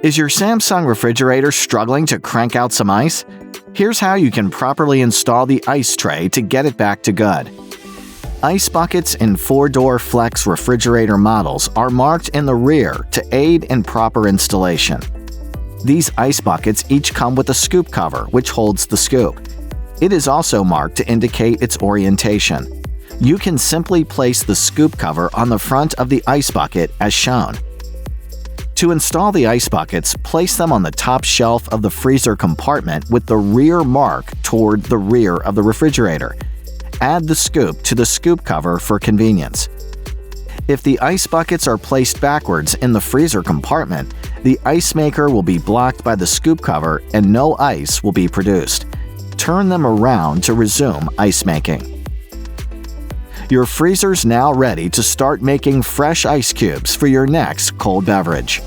Is your Samsung refrigerator struggling to crank out some ice? Here's how you can properly install the ice tray to get it back to good. Ice buckets in 4-door flex refrigerator models are marked in the rear to aid in proper installation. These ice buckets each come with a scoop cover, which holds the scoop. It is also marked to indicate its orientation. You can simply place the scoop cover on the front of the ice bucket as shown. To install the ice buckets, place them on the top shelf of the freezer compartment with the rear mark toward the rear of the refrigerator. Add the scoop to the scoop cover for convenience. If the ice buckets are placed backwards in the freezer compartment, the ice maker will be blocked by the scoop cover and no ice will be produced. Turn them around to resume ice making. Your freezer's now ready to start making fresh ice cubes for your next cold beverage.